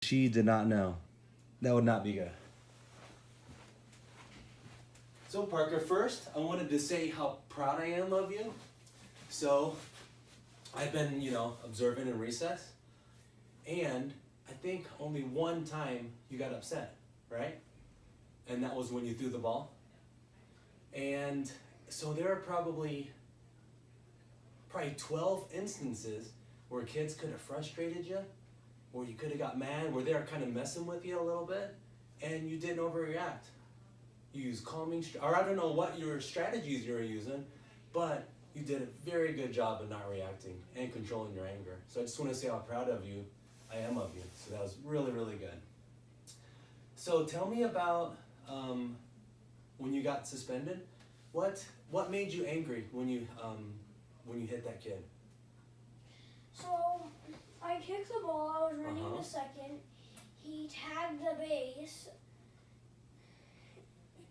She did not know. That would not be good. So Parker, first I wanted to say how proud I am of you. So I've been, observing in recess, and I think only one time you got upset, right? And that was when you threw the ball. And so there are probably 12 instances where kids could have frustrated you, where you could have got mad, where they were kind of messing with you a little bit, and you didn't overreact. You used or I don't know what your strategies you were using, but you did a very good job of not reacting and controlling your anger. So I just want to say how proud of you I am of you. So that was really, really good. So tell me about when you got suspended. What made you angry when you hit that kid? So I kicked the ball. I was running to second. He tagged the base.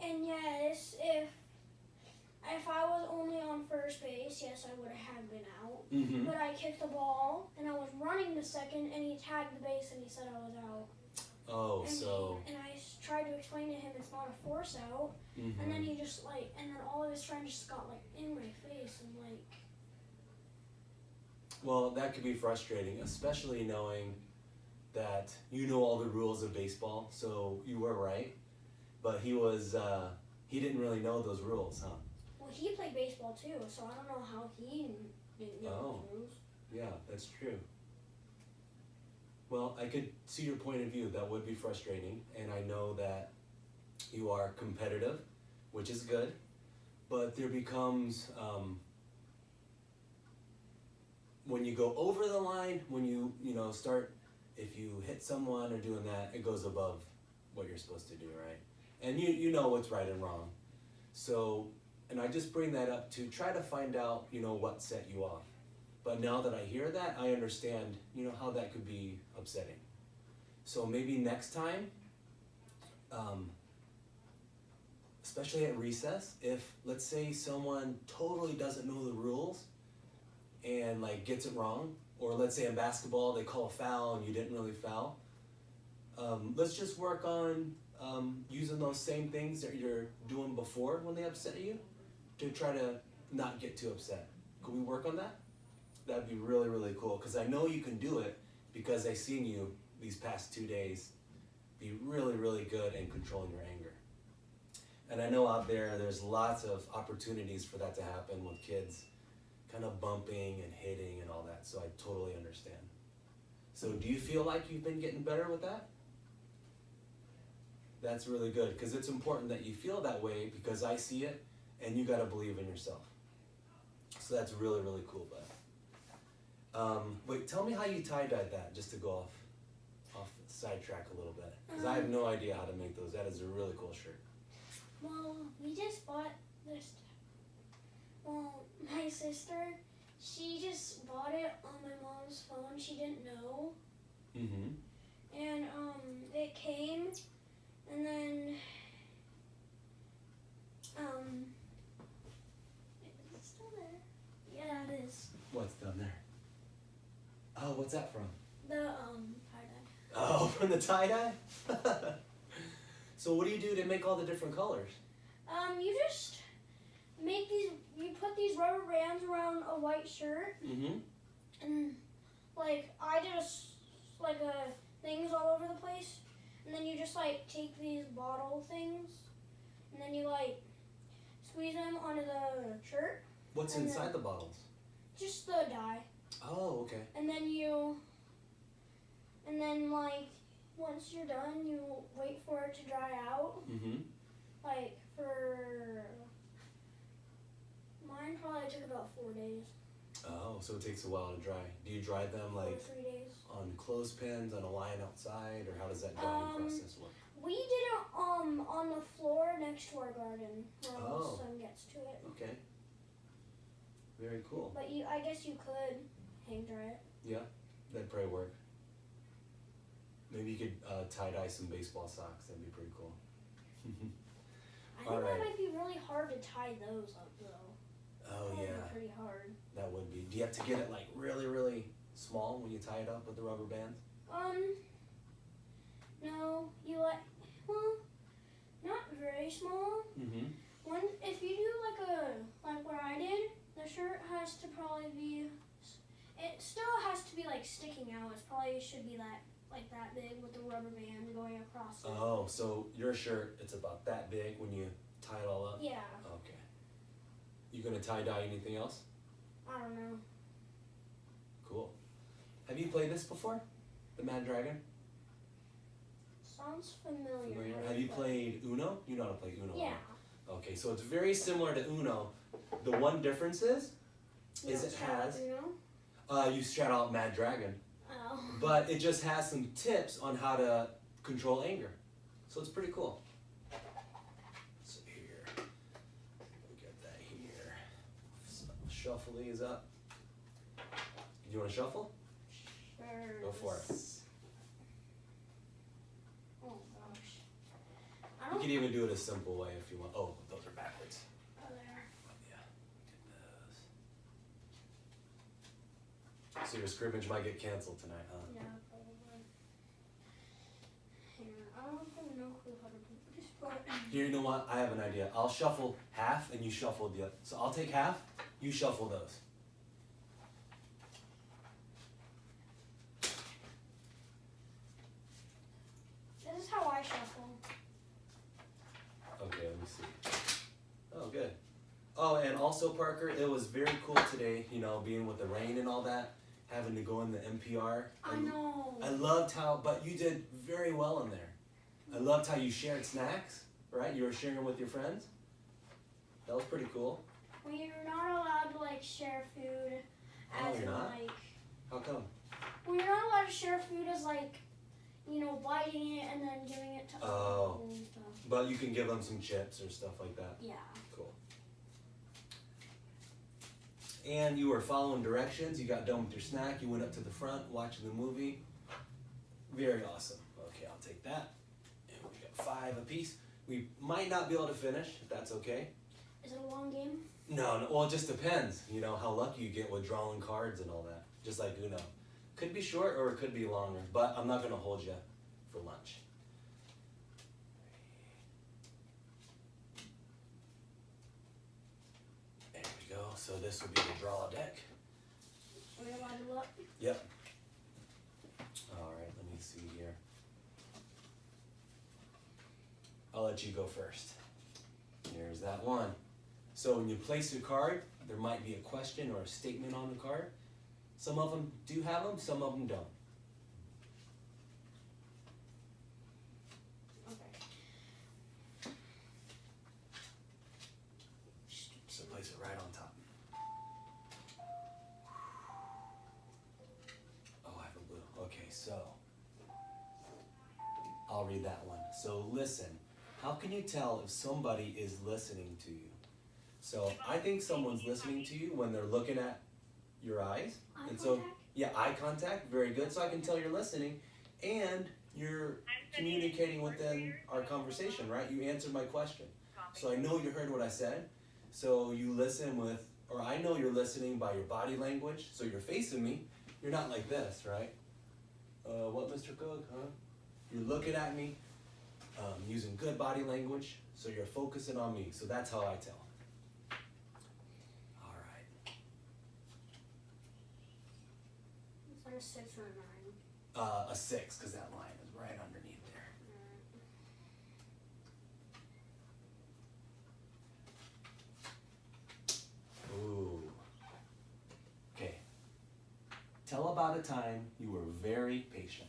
And yes, if I was only on first base, yes, I would have been out. Mm-hmm. But I kicked the ball, and I was running to second, and he tagged the base, and he said I was out. Oh, and I tried to explain to him it's not a force out, mm-hmm. and then he just and then all of his friends just got in my face and Well, that could be frustrating, especially knowing that you know all the rules of baseball, so you were right. But he didn't really know those rules, huh? Well, he played baseball too, so I don't know how he didn't know those rules. Yeah, that's true. Well, I could see your point of view. That would be frustrating, and I know that you are competitive, which is good, but there becomes, when you go over the line, when you start, if you hit someone or doing that, it goes above what you're supposed to do, right? And you know what's right and wrong. So, and I just bring that up to try to find out, what set you off. But now that I hear that, I understand, how that could be upsetting. So maybe next time, especially at recess, if let's say someone totally doesn't know the rules and gets it wrong, or let's say in basketball they call a foul and you didn't really foul, let's just work on using those same things that you're doing before when they upset you to try to not get too upset. Could we work on that? That'd be really, really cool, because I know you can do it because I've seen you these past 2 days be really, really good in controlling your anger. And I know out there's lots of opportunities for that to happen with kids kind of bumping and hitting and all that, so I totally understand. So do you feel like you've been getting better with that? That's really good, because it's important that you feel that way, because I see it and you got to believe in yourself. So that's really, really cool, bud. Wait, tell me how you tie-dyed that, just to go off sidetrack a little bit, because I have no idea how to make those. That is a really cool shirt. Well, we just bought this. Well, my sister, she just bought it on my mom's phone. She didn't know. Mm-hmm. And it came, and then is it still there? Yeah, it is. What's down there? Oh, what's that from? The tie-dye. Oh, from the tie-dye? So what do you do to make all the different colors? You just make these. You put these rubber bands around a white shirt, Mm-hmm. and I did a things all over the place, and then you just take these bottle things, and then you squeeze them onto the shirt. What's inside the bottles? Just the dye. Oh, okay. And then once you're done, you wait for it to dry out. Mm-hmm. For mine probably took about 4 days. Oh, so it takes a while to dry. Do you dry them 4 to 3 days. on clothespins, on a line outside, or how does that drying process work? We did it on the floor next to our garden where the sun gets to it. Okay. Very cool. But I guess you could hang dry it. Yeah, that'd probably work. Maybe you could tie-dye some baseball socks. That'd be pretty cool. I think that might be really hard to tie those up, though. Oh, That would yeah. be pretty hard. That would be. Do you have to get it really, really small when you tie it up with the rubber bands? has to probably be. It still has to be like sticking out. It probably should be that big with the rubber band going across it. Oh, so your shirt, it's about that big when you tie it all up? Yeah. Okay. You gonna tie-dye anything else? I don't know. Cool. Have you played this before? The Mad Dragon? Sounds familiar. Have you played Uno? You know how to play Uno, Yeah. right? Okay, so it's very similar to Uno. The one difference is it has, you shout out Mad Dragon, Oh. but it just has some tips on how to control anger. So it's pretty cool. So here, we got that here. So shuffle these up. You want to shuffle? Sure. Go for it. Oh gosh. I You don't. can even do it a simple way if you want. Oh, those are backwards. Oh, there. Yeah. Get those. So your scrimmage might get canceled tonight, huh? Yeah, probably. Here, I don't even know how to do this, but. Here, you know what? I have an idea. I'll shuffle half and you shuffle the other. So I'll take half, you shuffle those. This is how I shuffle. Okay, let me see. Oh, good. Oh, and also, Parker, it was very cool today, you know, being with the rain and all that, having to go in the NPR. I know. I loved how, but you did very well in there. I loved how you shared snacks, right? You were sharing with your friends. That was pretty cool. Well, you're not allowed to like share food Oh, as you're in not? like. How come? Well, you're not allowed to share food as like, biting it and then giving it to other Oh. people and stuff. But you can give them some chips or stuff like that. Yeah. Cool. And you were following directions. You got done with your snack. You went up to the front, watching the movie. Very awesome. Okay, I'll take that. And we got 5 apiece. We might not be able to finish, if that's okay. Is it a long game? No, well, it just depends. You know, how lucky you get with drawing cards and all that. Just like Uno. Could be short or it could be longer, but I'm not going to hold you for lunch. There we go. So this would be the draw deck. Are we allowed to look? Yep. All right, let me see here. I'll let you go first. Here's that one. So when you place your card, there might be a question or a statement on the card. Some of them do have them, some of them don't. Okay. So place it right on top. Oh, I have a blue. Okay, so I'll read that one. So listen. How can you tell if somebody is listening to you? So I think someone's listening to you when they're looking at your eyes. Eye And so, contact? yeah, eye contact, very good. So I can tell you're listening and you're communicating within our conversation, right? You answered my question. So I know you heard what I said. So you listen with, or I know you're listening by your body language. So you're facing me. You're not like this, right? What, Mr. Cook, huh? You're looking at me, using good body language. So you're focusing on me. So that's how I tell. All right. Is that a 6 or a 9? A 6, because that line is right underneath there. Ooh. Okay. Tell about a time you were very patient.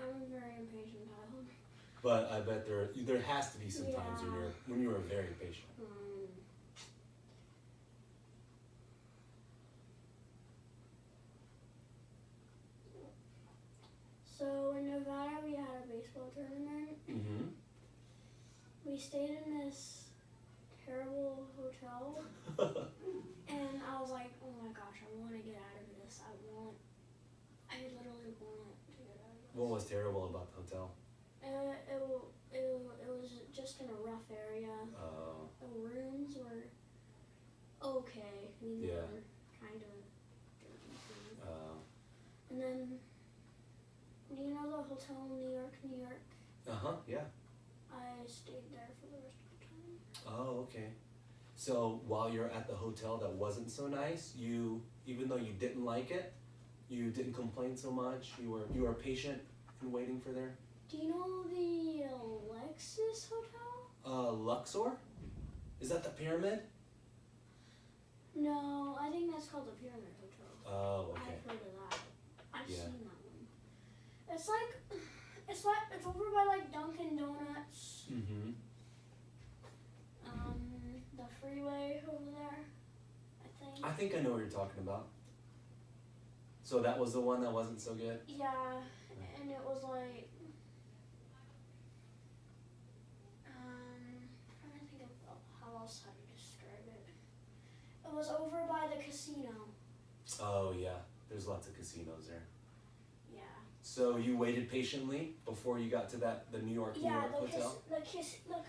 I'm a very impatient child. But I bet there has to be some times when you were very patient. So in Nevada we had a baseball tournament. Mm-hmm. We stayed in this terrible hotel, and I was like, oh my gosh, I want to get out of this. I literally want to get out of this. What was terrible about the hotel? It was just in a rough area. The rooms were okay. I mean, they Yeah. were kind of dirty too. And then, do you know the hotel in New York, New York? Uh-huh, yeah. I stayed there for the rest of the time. Oh, okay. So while you're at the hotel that wasn't so nice, even though you didn't like it, you didn't complain so much. You were patient in waiting for there. Do you know the Alexis Hotel? Luxor? Is that the pyramid? No, I think that's called the Pyramid Hotel. Oh, okay. I've heard of that. I've Yeah. seen that one. It's over by like Dunkin' Donuts. Mm-hmm. The freeway over there, I I think. think I know what you're talking about. So that was the one that wasn't so good? Yeah, and it was like, trying to think of how else how to describe it. It was over by the casino. Oh, yeah. There's lots of casinos there. Yeah. So you waited patiently before you got to the New York hotel? The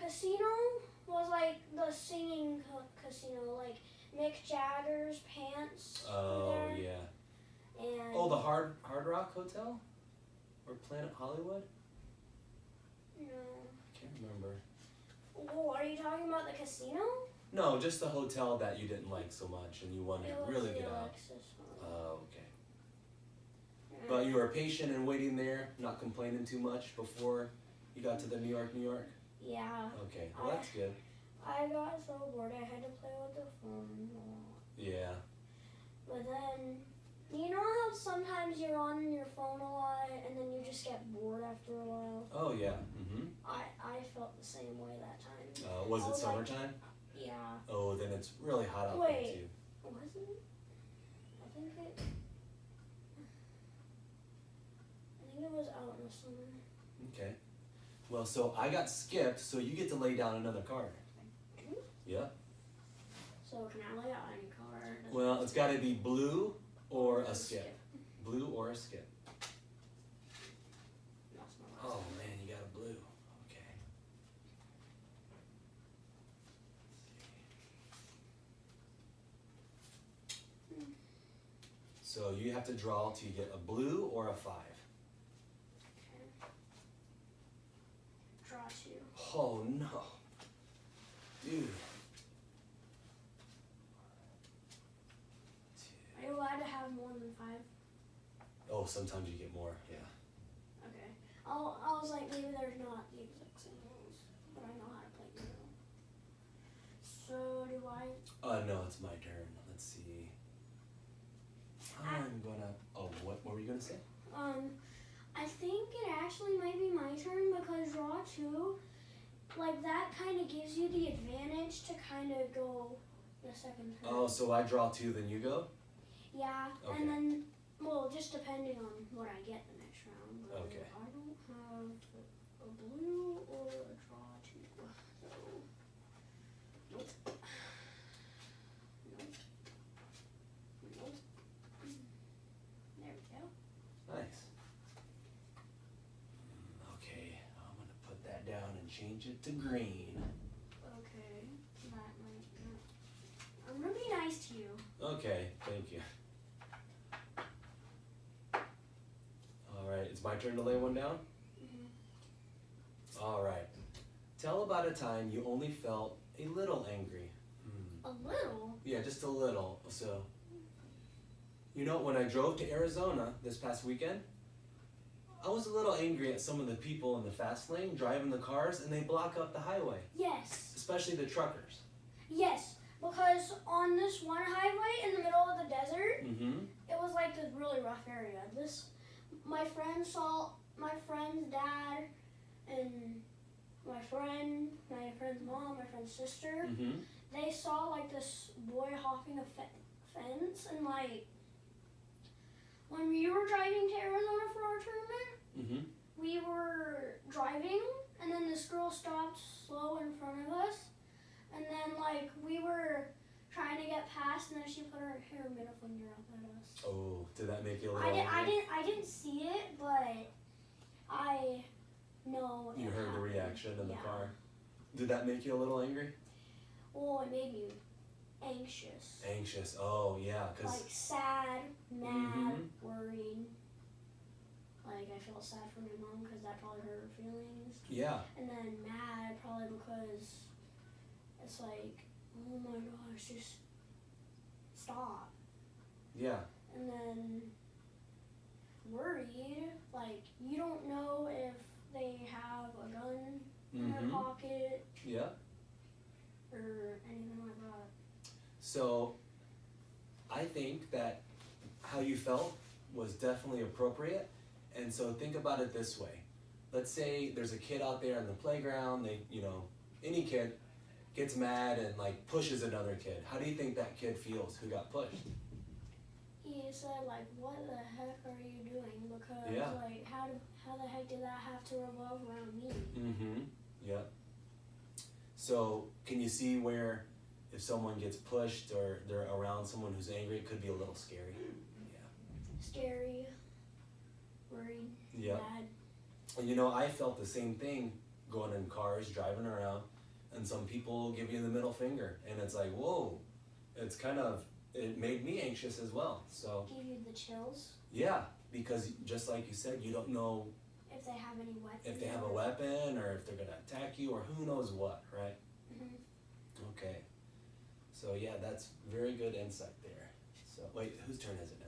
casino was like the singing casino, like Mick Jagger's pants. Oh, were there. yeah. And Oh, the Hard Rock Hotel? Or Planet Hollywood? no. I can't remember. Whoa, are you talking about the casino? No, just the hotel that you didn't like so much and you wanted It to was really the get out. Alexis one. Oh, okay. Yeah. But you were patient and waiting there, not complaining too much before you got to the New York? Yeah. Okay, well that's good. I got so bored I had to play with the phone a lot. Yeah. But then, you know how sometimes you're on your phone a lot and then you just get bored after a while? Oh, yeah. Mm-hmm. I felt the same way that time. Was I it was like- summertime? Yeah. Oh, then it's really hot out Wait. there too. Was it? I think it was out in the summer. Okay. Well, so I got skipped, so you get to lay down another card. Yeah. So can I lay out any card? Well, it's got to be blue or a skip. Blue or a skip. That's my last Oh man, you got a blue. Okay. So you have to draw to get a blue or a 5. Okay. Draw 2. Oh no. Dude. Are you allowed to have more than 5? Oh, sometimes you get more, yeah. Okay. I was like, maybe there's not the exact same rules, but I know how to play Uno. So do I? No, it's my turn. Let's see. I'm gonna. Oh, what were you gonna say? I think it actually might be my turn because draw 2, like that kind of gives you the advantage to kind of go the second turn. Oh, so I draw 2, then you go? Yeah, Okay. and then, well, just depending on what I get the next round. But Okay. I don't have a blue or a draw 2. So, nope. Nope. Nope. There we go. Nice. Okay, I'm gonna put that down and change it to green. Okay, that might not. I'm gonna be nice to you. Okay, thank you. Alright, it's my turn to lay one down? Alright. Tell about a time you only felt a little angry. A little? Yeah, just a little. So, you know, when I drove to Arizona this past weekend, I was a little angry at some of the people in the fast lane driving the cars, and they block up the highway, Yes. especially the truckers. Yes, because on this one highway in the middle of the desert, Mm-hmm. it was like this really rough area. My friend's dad, and my friend's mom, my friend's sister, Mm-hmm. they saw like this boy hopping a fence, and like when we were driving to Arizona for our tournament, Mm-hmm. we were driving, and then this girl stopped slow in front of us, and then like we were trying to get past, and then she put her middle finger up at us. Oh, did that make you a little I angry? didn't see it, but I know. You it heard the happened. reaction in the Yeah. car. Did that make you a little angry? Well, it made me anxious, Anxious. Oh, yeah, because like sad, mad, Mhm. worried. Like I felt sad for my mom because that probably hurt her feelings. yeah. And then mad probably because it's like oh my gosh, just stop. Yeah. And then worried, like you don't know if they have a gun in their pocket Yeah. or anything like that. So I think that how you felt was definitely appropriate. And so think about it this way. Let's say there's a kid out there in the playground, any kid gets mad and like pushes another kid. How do you think that kid feels who got pushed? He said, like, what the heck are you doing? Because, Yeah. like, how the heck did that have to revolve around me? Mm-hmm. Yeah. So can you see where if someone gets pushed or they're around someone who's angry, it could be a little scary? Yeah. Scary, worried, Yeah. mad. And I felt the same thing going in cars, driving around, and some people give you the middle finger, and it's like, whoa, it made me anxious as well. So Give you the chills. yeah, because just like you said, you don't know If they have any weapons. if they have a weapon or if they're gonna attack you or who knows what, right? Mm-hmm. Okay. So yeah, that's very good insight there. So wait, whose turn is it now?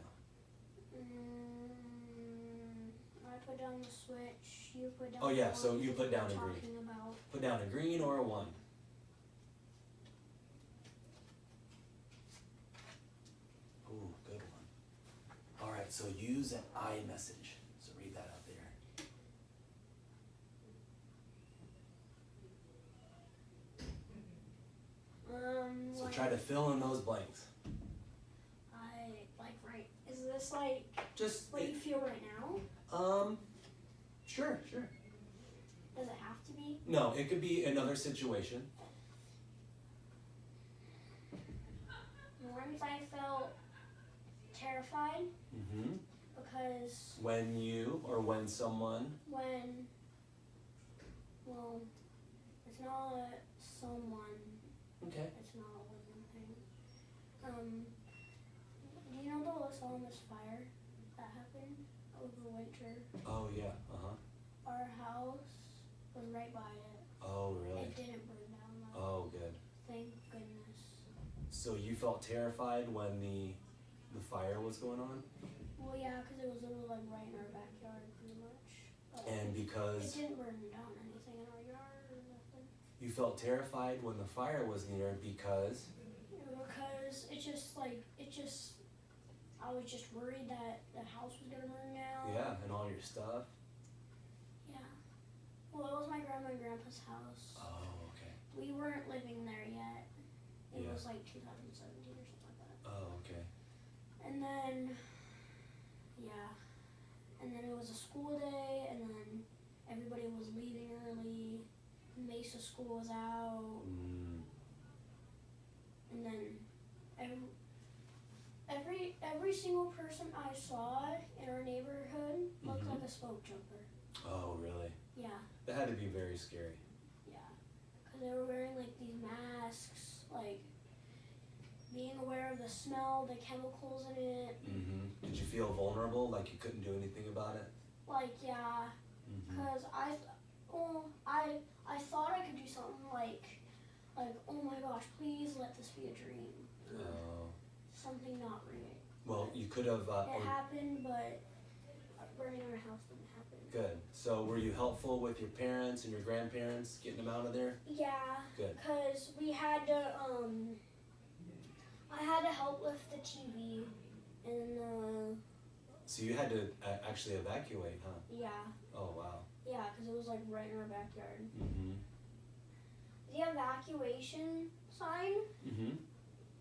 I put down the switch. You put down. Oh yeah, the so one you put we're down a green. talking about. Put down a green or a 1. Ooh, good one. All right, so use an iMessage. So read that out there. So Like, try to fill in those blanks. right. Is this like Just what you feel right now? Sure. Does it have to be? No, it could be another situation. Once I felt terrified Mm-hmm. because When someone. well, it's not someone. Okay. It's not a living thing. Do you know the Los Alamos fire that happened over winter? Oh yeah. Our house was right by it. Oh really? It didn't burn down though. Oh good. Thank goodness. So you felt terrified when the fire was going on, Well, yeah, because it was literally like right in our backyard, pretty much. But and it because didn't burn down anything in our yard or nothing. you felt terrified when the fire was near because. Because I was just worried that the house was gonna burn down. Yeah, and all your stuff. Yeah. Well, it was my grandma and grandpa's house. Oh, okay. We weren't living there yet. It Yeah. was like 2017 or something like that. Oh, okay. And then, yeah. And then it was a school day, and then everybody was leaving early. Mesa school was out. Mm. And then every single person I saw in our neighborhood looked Mhm. like a smoke jumper. Oh, really? Yeah, That had to be very scary. yeah. Because they were wearing like these masks, like being aware of the smell, the chemicals in it. Mm-hmm. Did you feel vulnerable, like you couldn't do anything about it? Like, yeah, Mm-hmm. because I thought I could do something like, oh my gosh, please let this be a dream. Oh. Something not real. Well, you could have. It happened, but burning our house didn't happen. Good. So, were you helpful with your parents and your grandparents getting them out of there? Yeah, Good. because we had to, I had to help lift the TV, and, So you had to actually evacuate, huh? yeah, Oh wow. because it was like right in our backyard. Mm-hmm. The evacuation sign, Mm-hmm.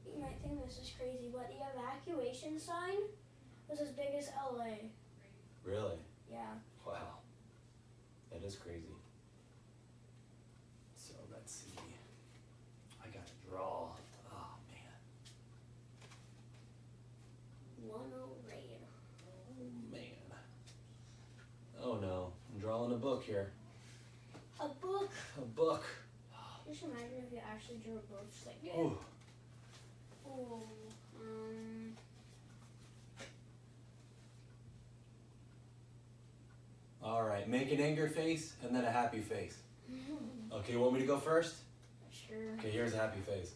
you might think this is crazy, but the evacuation sign was as big as LA. Really? Yeah. Wow. That is crazy. So let's see. I gotta draw. Oh man. Red. Oh man. Oh no. I'm drawing a book here. A book. A book. Just imagine if you actually drew a book, just like, Ooh. oh, All right. Make an anger face and then a happy face. Okay. You want me to go first? sure. Okay. Here's a happy face.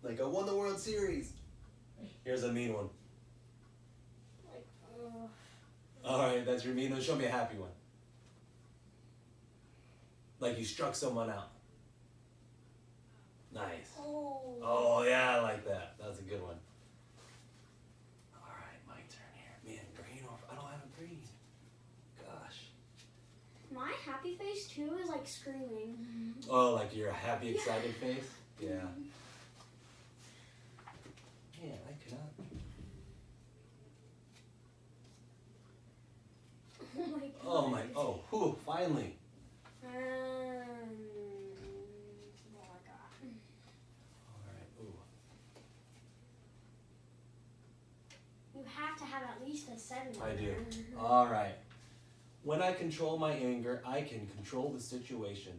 Like, I won the World Series. Here's a mean one. Like, All right, that's your mean one. Show me a happy one. Like you struck someone out. Nice. oh. Oh, yeah, I like that. That's a good one. All right, my turn here. Man, green or... I don't have a green. Gosh. My happy face too is like screaming. Oh, like your happy, excited face? Yeah. Man, I cannot... Oh my god. Oh, my... Oh, whew, finally. Oh my god. All right, ooh. You have to have at least a 7. I do. All right. When I control my anger, I can control the situation.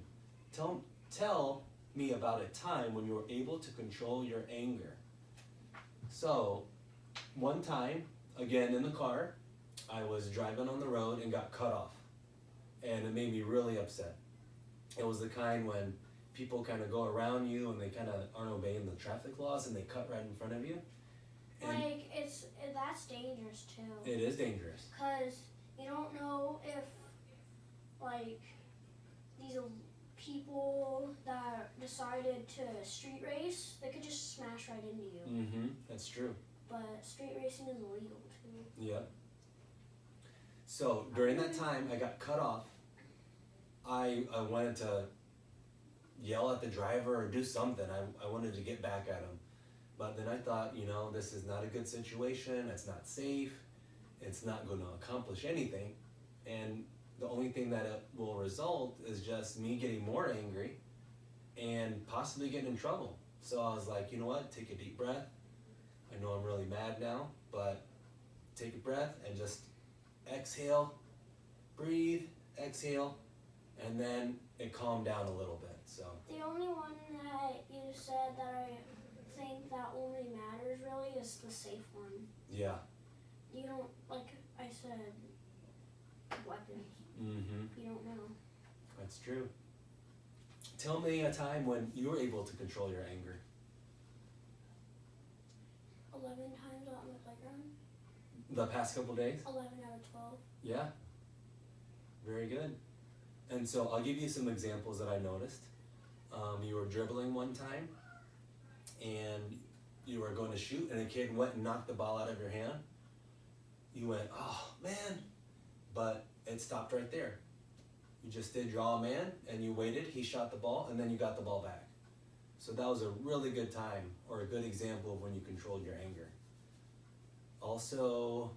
Tell me about a time when you were able to control your anger. So, one time, again in the car, I was driving on the road and got cut off. And it made me really upset. It was the kind when people kind of go around you and they kind of aren't obeying the traffic laws and they cut right in front of you. And Like, that's dangerous too. it is dangerous. Because you don't know if, like, these people that decided to street race, they could just smash right into you. Mm-hmm, that's true. But street racing is illegal too. Yep. So during that time, I got cut off. I wanted to yell at the driver or do something. I wanted to get back at him. But then I thought, you know, this is not a good situation. It's not safe. It's not going to accomplish anything. And the only thing that it will result is just me getting more angry and possibly getting in trouble. So I was like, you know what? Take a deep breath. I know I'm really mad now, but take a breath and just exhale, breathe, exhale, and then it calmed down a little bit. So The only one that you said that I think that only matters really is the safe one. yeah. You don't, like I said, weapons. Mm-hmm. You don't know. That's true. Tell me a time when you were able to control your anger. 11 times on the playground. The past couple days? 11 out of 12. Yeah. Very good. And so I'll give you some examples that I noticed. You were dribbling one time and you were going to shoot and a kid went and knocked the ball out of your hand. You went, oh man, but it stopped right there. You just did draw a man and you waited, he shot the ball, and then you got the ball back. So that was a really good time or a good example of when you controlled your anger. Also,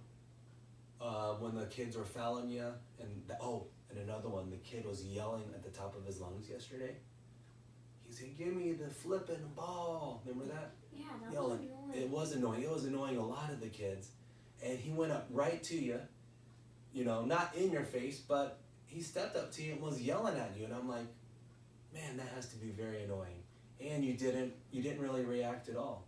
when the kids were fouling you, and another one, the kid was yelling at the top of his lungs yesterday. He said, give me the flipping ball. Remember that? Yeah, that Yelling. was annoying. It was annoying. It was annoying a lot of the kids. And he went up right to you, you know, not in your face, but he stepped up to you and was yelling at you. And I'm like, man, that has to be very annoying. And you didn't really react at all.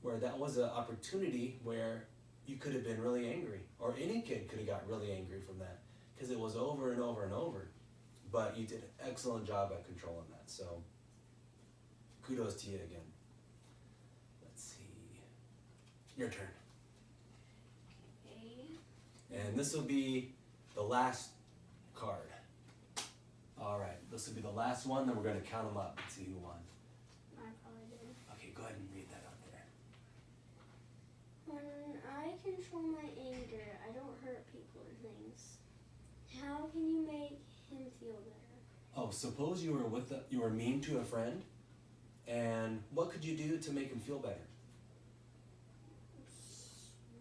Where that was an opportunity where you could have been really angry, or any kid could have got really angry from that, because it was over and over and over. But you did an excellent job at controlling that. So kudos to you again. Let's see. Your turn. Okay. And this will be the last card. All right, this will be the last one, then we're going to count them up and see who won. I probably did. Okay, go ahead and read that out there. When I control my anger, I don't hurt people and things. How can you make him feel better? Oh, suppose you were mean to a friend, and what could you do to make him feel better?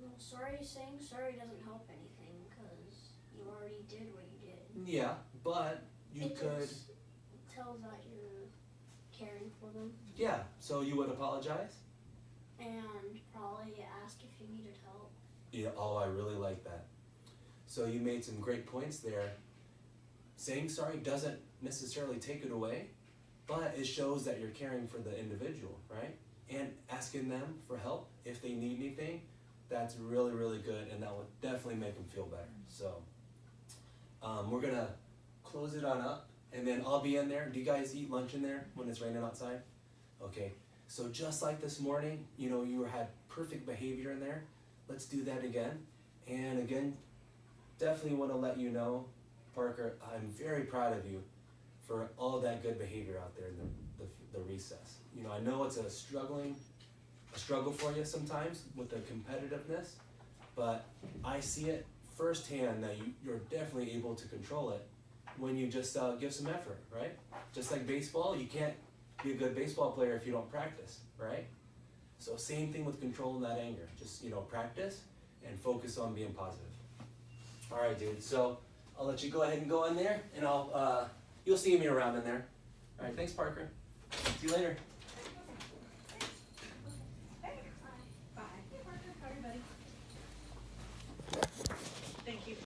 Well, saying sorry doesn't help anything because you already did what you did. Yeah, but you could. Just tells that you're caring for them Yeah, so you would apologize? and probably ask if you needed help. Yeah, oh, I really like that. So you made some great points there. Saying sorry doesn't necessarily take it away, but it shows that you're caring for the individual, right? And asking them for help if they need anything, that's really, really good, and that would definitely make them feel better. So we're gonna close it on up, and then I'll be in there. Do you guys eat lunch in there when it's raining outside? Okay. So just like this morning, you know, you had perfect behavior in there. Let's do that again. And again, definitely want to let you know, Parker, I'm very proud of you for all that good behavior out there in the recess. You know, I know it's a struggle for you sometimes with the competitiveness, but I see it firsthand that you're definitely able to control it when you just give some effort, right? Just like baseball, you can't be a good baseball player if you don't practice, right? So same thing with controlling that anger. Just, you know, practice and focus on being positive. All right, dude. So I'll let you go ahead and go in there, and you'll see me around in there. All right, thanks, Parker. See you later.